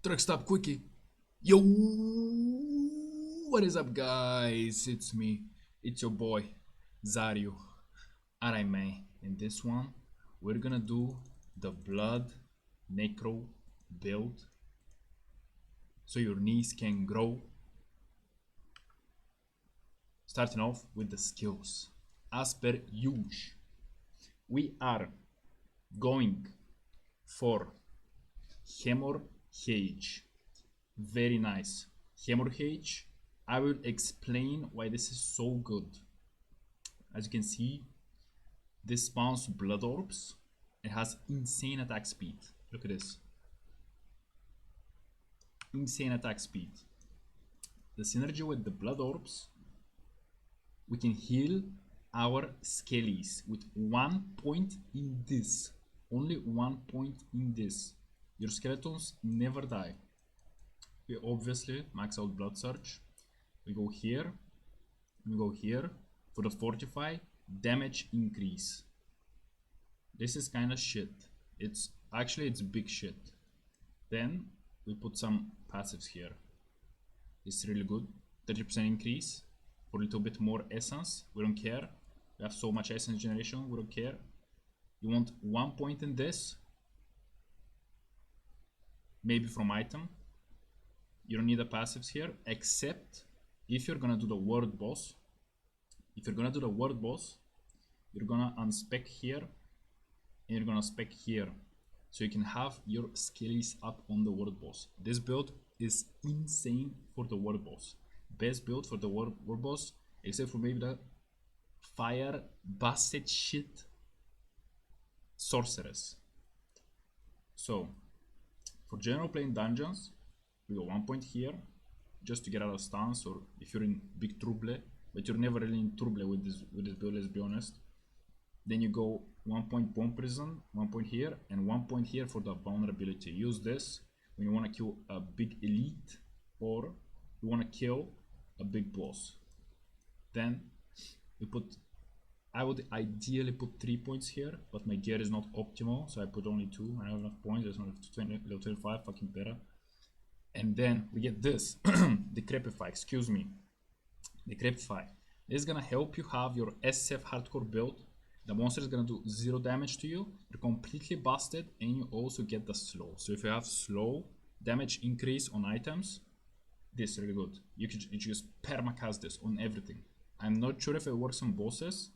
Truck stop quickie. Yo, what is up, guys? It's me. It's your boy, Zario. Alright, man. In this one, we're gonna do the blood necro build so your knees can grow. Starting off with the skills. As per usual, we are going for hemorrhage. Very nice. Hemorrhage. I will explain why this is so good. As you can see, this spawns blood orbs. It has insane attack speed. Look at this. Insane attack speed. The synergy with the blood orbs, we can heal our skellies with 1 point in this. Only 1 point in this. Your skeletons never die. We obviously max out blood surge. We go here. We go here for the fortify damage increase. This is kind of shit. It's big shit. Then we put some passives here. It's really good. 30% increase for a little bit more essence. We don't care. We have so much essence generation. We don't care. You want 1 point in this. Maybe from item. You don't need the passives here, except if you're gonna do the world boss. If you're gonna do the world boss, you're gonna unspec here and you're gonna spec here, so you can have your skills up on the world boss. This build is insane for the world boss. Best build for the world boss, except for maybe the fire busted shit sorceress. So for general playing dungeons, we go 1 point here just to get out of stance, or if you're in big trouble, but you're never really in trouble with this build, let's be honest. Then you go 1 point bomb prison, 1 point here, and 1 point here for the vulnerability. Use this when you want to kill a big elite or you want to kill a big boss. Then we put, I would ideally put 3 points here, but my gear is not optimal, so I put only 2. I have enough points. There's not level 25, fucking better. And then we get this, Decrepify, excuse me. Decrepify. This is gonna help you have your SF hardcore build. The monster is gonna do 0 damage to you. You're completely busted, and you also get the slow. So if you have slow damage increase on items, this is really good. You can just permacast this on everything. I'm not sure if it works on bosses.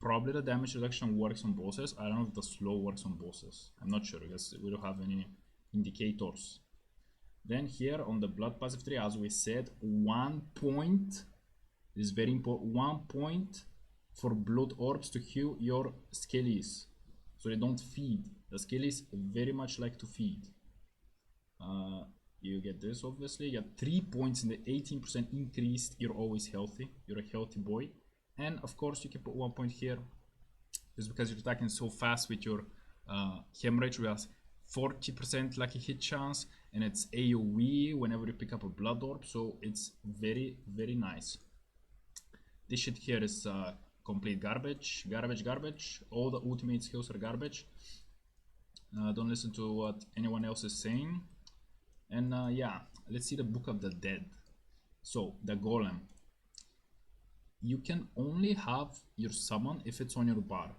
Probably the damage reduction works on bosses. I don't know if the slow works on bosses. I'm not sure because we don't have any indicators. Then here on the blood passive tree, as we said, 1 point is very important. 1 point for blood orbs to heal your skellies, so they don't feed. The skellies very much like to feed. You get this, obviously. You get 3 points in the 18% increased. You're always healthy. You're a healthy boy. And of course you can put 1 point here just because you're attacking so fast with your hemorrhage. We have 40% lucky hit chance, and it's AoE whenever you pick up a blood orb, so it's very, very nice. This shit here is complete garbage. All the ultimate skills are garbage. Don't listen to what anyone else is saying. And yeah, let's see the Book of the Dead. So the golem, you can only have your summon if it's on your bar.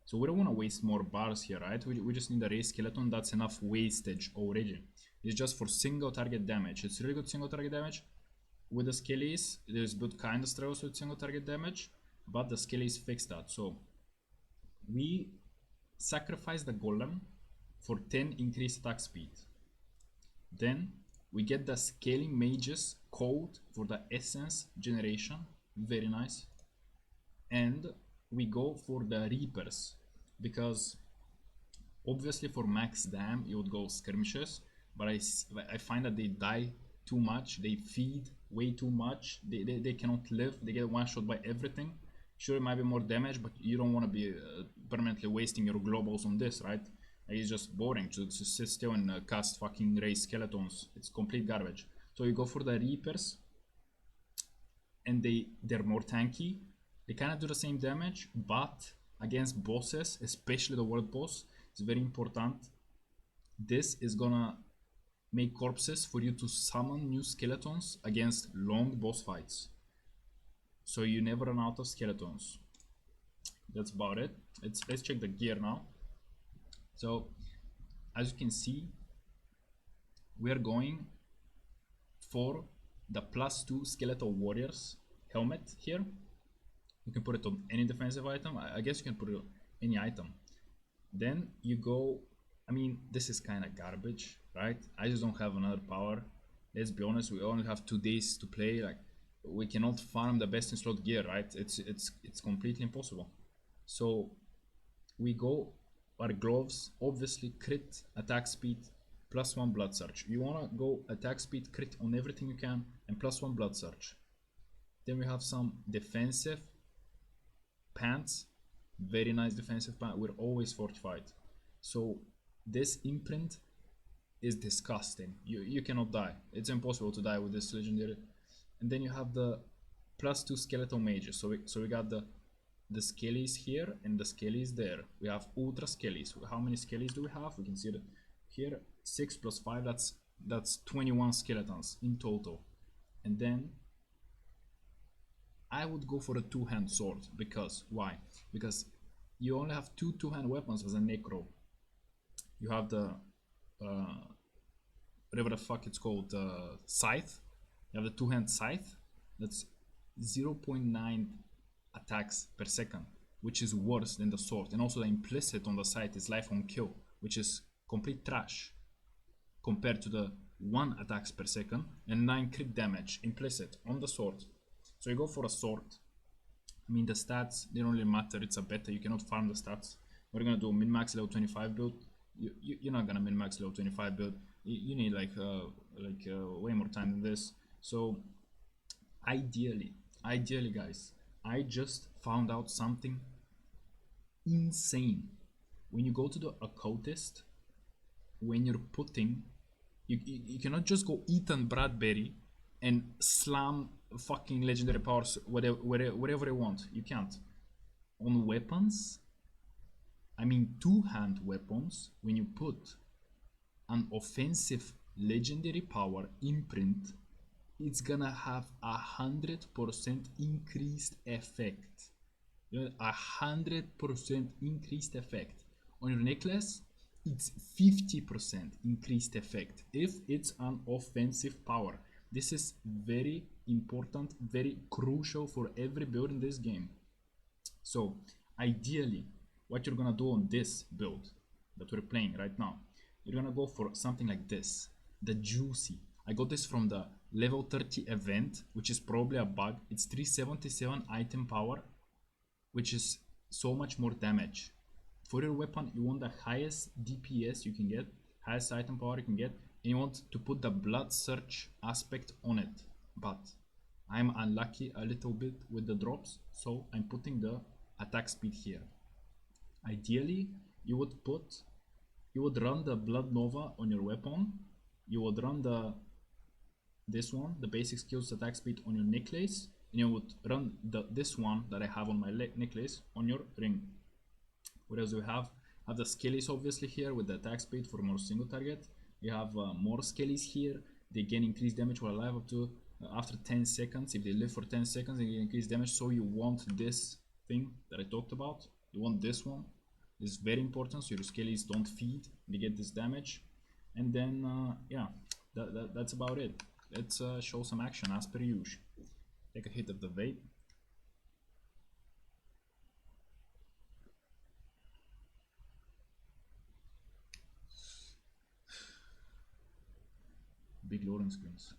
So we don't want to waste more bars here, right? We just need a raised skeleton. That's enough wastage already. It's just for single target damage. It's really good single target damage. With the skellies, there's build kind of struggles with single target damage, but the skellies fix that. So we sacrifice the golem for 10 increased attack speed. Then we get the scaling mages code for the essence generation. Very nice. And we go for the reapers, because obviously for max dam you would go skirmishes, but I find that they die too much. They feed way too much. They cannot live. They get one shot by everything. Sure, it might be more damage, but you don't want to be permanently wasting your globals on this, right? It's just boring to sit still and cast fucking raised skeletons. It's complete garbage. So you go for the reapers, and they're more tanky. They kind of do the same damage, but against bosses, especially the world boss, it's very important. This is gonna make corpses for you to summon new skeletons against long boss fights. So you never run out of skeletons. That's about it. Let's check the gear now. So as you can see, we are going for the +2 skeletal warriors helmet here. You can put it on any defensive item. I guess you can put it on any item. Then you go, I mean, this is kind of garbage, right? I just don't have another power. Let's be honest, we only have 2 days to play. Like, we cannot farm the best in slot gear, right? It's completely impossible. So we go our gloves, obviously crit, attack speed, +1 blood surge. You wanna go attack speed, crit on everything you can, and +1 blood surge. Then we have some defensive pants, very nice defensive pants. We're always fortified. So this imprint is disgusting. You cannot die. It's impossible to die with this legendary. And then you have the +2 skeletal mages. So we got the skellies here and the skellies there. We have ultra skellies. How many skellies do we have? We can see that here 6 + 5. That's 21 skeletons in total. And then I would go for a 2-hand sword. Because why? Because you only have 2 2-hand weapons as a necro. You have the whatever the fuck it's called, scythe. You have the 2-hand scythe. That's 0.9 attacks per second, which is worse than the sword. And also the implicit on the scythe is life on kill, which is complete trash compared to the 1 attacks per second and 9 crit damage implicit on the sword. So you go for a sword. I mean, the stats, they don't really matter. It's a beta. You cannot farm the stats. We're gonna do a min-max level 25 build. You're not gonna min-max level 25 build. You need like way more time than this. So ideally guys, I just found out something insane. When you go to the occultist, when you're putting, you cannot just go Ethan Bradbury and slam fucking legendary powers wherever you want. You can't. On weapons, I mean 2-hand weapons, when you put an offensive legendary power imprint, it's gonna have 100% increased effect. 100% increased effect. On your necklace, it's 50% increased effect if it's an offensive power. This is very important, very crucial for every build in this game. So ideally, what you're gonna do on this build that we're playing right now, you're gonna go for something like this, the Juicy. I got this from the level 30 event, which is probably a bug. It's 377 item power, which is so much more damage. For your weapon, you want the highest DPS you can get, highest item power you can get, and you want to put the blood surge aspect on it. But I'm unlucky a little bit with the drops, so I'm putting the attack speed here. Ideally, you would run the Blood Nova on your weapon. You would run this one, the basic skills attack speed, on your necklace, and you would run this one that I have on my necklace on your ring. What else do we have? Have the skellies obviously here with the attack speed for more single target. You have more skellies here. They gain increased damage while alive up to after 10 seconds. If they live for 10 seconds, they gain increased damage. So you want this thing that I talked about. You want this one. This is very important, so your skellies don't feed. They get this damage. And then, yeah, that's about it. Let's show some action as per usual. Take a hit of the vape. Big loading screens.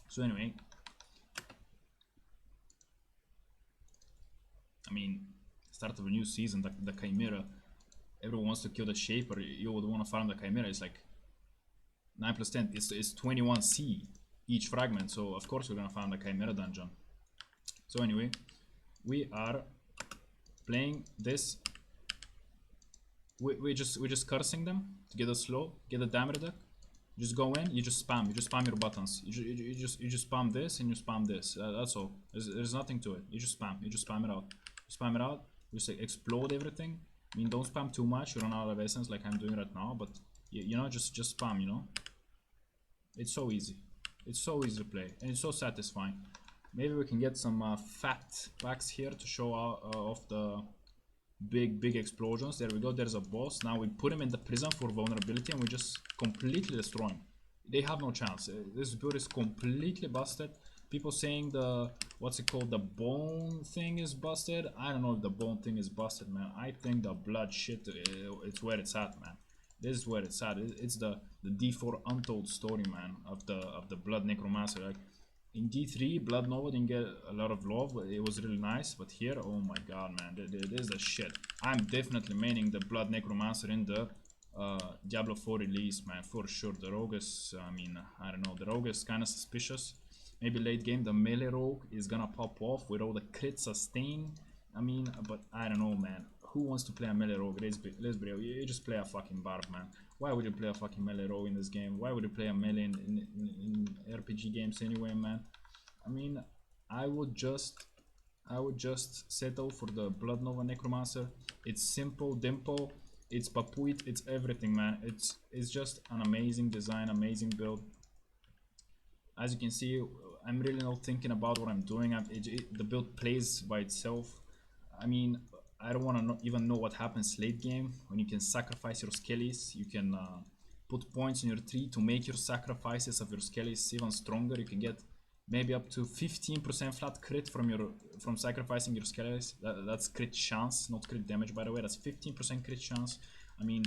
So anyway, I mean, start of a new season, the Chimera. Everyone wants to kill the Shaper. You would want to farm the Chimera. It's like 9 + 10. It's 21 C each fragment. So of course we're gonna farm the Chimera dungeon. So anyway, we are playing this. We're just cursing them to get us slow, get the damage reduct. You just go in, you just spam your buttons. You just spam this and you spam this. That's all. There's nothing to it. You just spam it out. You spam it out. You say explode everything. I mean, don't spam too much. You run out of essence like I'm doing right now. But You know, just spam, you know. It's so easy. It's so easy to play, and it's so satisfying. Maybe we can get some fat packs here to show off the big explosions. There we go. There's a boss. Now we put him in the prison for vulnerability, and we just completely destroy him. They have no chance. This build is completely busted. People saying the what's it called, the bone thing is busted. I don't know if the bone thing is busted, man. I think the blood shit, it's where it's at, man. This is where it's at. It's the D4 untold story, man, of the blood necromancer. Like in D3, Blood Nova didn't get a lot of love, but it was really nice. But here, oh my god, man, this is the shit. I'm definitely maining the Blood Necromancer in the Diablo 4 release, man, for sure. The rogue is, I mean, I don't know, the rogue is kind of suspicious. Maybe late game the melee rogue is gonna pop off with all the crit sustain. I mean, but I don't know, man. Who wants to play a melee rogue? Let's be real. You just play a fucking barb, man. Why would you play a fucking melee rogue in this game? Why would you play a melee in RPG games anyway, man? I mean, I would just settle for the Blood Nova Necromancer. It's simple, dimple, it's papuit, it's everything, man. It's just an amazing design, amazing build. As you can see, I'm really not thinking about what I'm doing. The build plays by itself. I mean, I don't want to even know what happens late game when you can sacrifice your skellies. You can put points in your tree to make your sacrifices of your skellies even stronger. You can get maybe up to 15% flat crit from sacrificing your skellies. That's crit chance, not crit damage, by the way. That's 15% crit chance. I mean,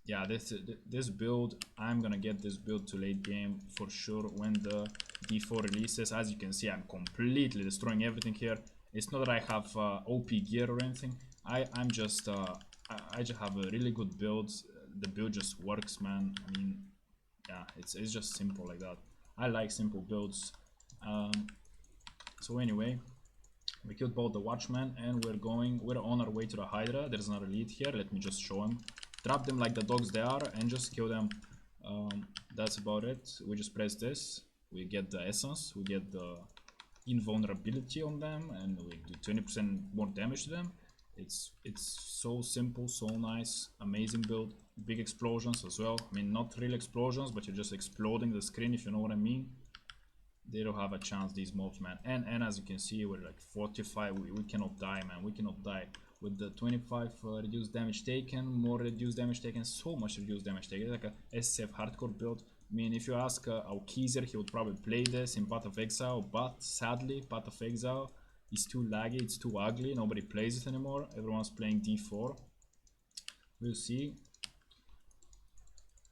yeah, this build, I'm gonna get this build to late game for sure when the D4 releases. As you can see, I'm completely destroying everything here. It's not that I have OP gear or anything. I just have a really good build. The build just works, man. I mean, yeah, it's just simple like that. I like simple builds. So anyway, we killed both the Watchmen, and we're on our way to the Hydra. There's another lead here. Let me just show him. Trap them like the dogs they are, and just kill them. That's about it. We just press this. We get the essence. We get the invulnerability on them, and we do 20% more damage to them. It's so simple, so nice, amazing build. Big explosions as well. I mean, not real explosions, but you're just exploding the screen, if you know what I mean. They don't have a chance, these mobs, man. And as you can see, we're like 45. We cannot die, man. We cannot die. With the 25 reduced damage taken, more reduced damage taken, so much reduced damage taken. It's like a SCF hardcore build. I mean, if you ask Aukizer, he would probably play this in Path of Exile, but sadly, Path of Exile is too laggy, it's too ugly, nobody plays it anymore, everyone's playing D4. We'll see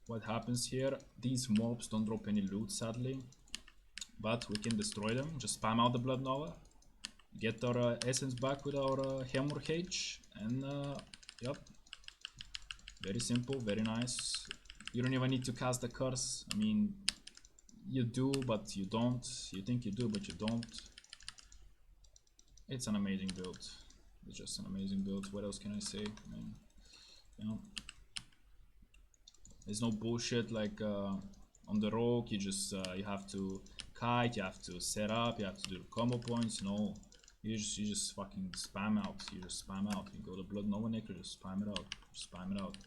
what happens here. These mobs don't drop any loot, sadly, but we can destroy them. Just spam out the Blood Nova, get our essence back with our Hemorrhage, and yep, very simple, very nice. You don't even need to cast the curse. I mean, you do, but you don't. You think you do, but you don't. It's an amazing build. It's just an amazing build. What else can I say? I mean, you know, there's no bullshit like on the rogue. You just you have to kite. You have to set up. You have to do combo points. No, you just fucking spam out. You just spam out. You go to Blood Nova Necro. Just spam it out. Just spam it out.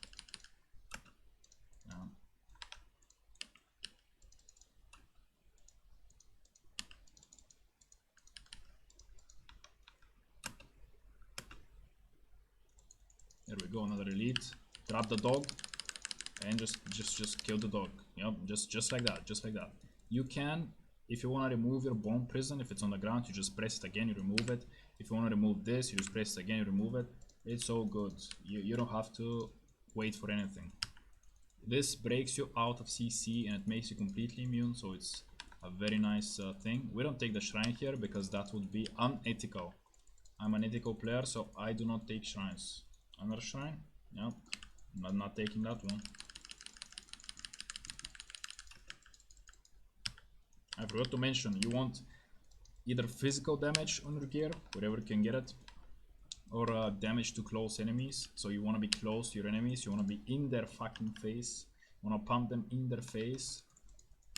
There we go, another elite. Trap the dog, and just kill the dog. Yep, just like that, just like that. You can, if you want to remove your bone prison, if it's on the ground, you just press it again, you remove it. If you want to remove this, you just press it again, you remove it. It's all good. You don't have to wait for anything. This breaks you out of CC and it makes you completely immune, so it's a very nice thing. We don't take the shrine here because that would be unethical. I'm an ethical player, so I do not take shrines. Another shrine? Yep. I'm not taking that one. I forgot to mention, you want either physical damage on your gear, wherever you can get it, or damage to close enemies. So you want to be close to your enemies, you want to be in their fucking face, you want to pump them in their face.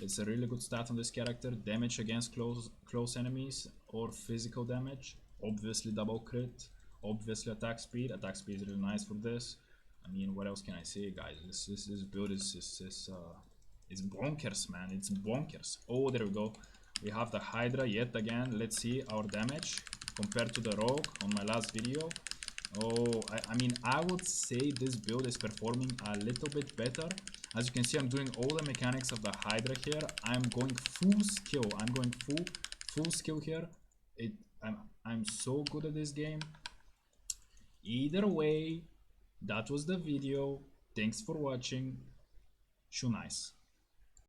It's a really good stat on this character. Damage against close enemies or physical damage. Obviously double crit. Obviously attack speed. Attack speed is really nice for this. I mean, what else can I say, guys? This build is it's bonkers, man. It's bonkers. Oh, there we go. We have the Hydra yet again. Let's see our damage compared to the Rogue on my last video. Oh, I mean, I would say this build is performing a little bit better. As you can see, I'm doing all the mechanics of the Hydra here. I'm going full skill. I'm going full skill here. I'm so good at this game. Either way, that was the video. Thanks for watching. Shoe nice.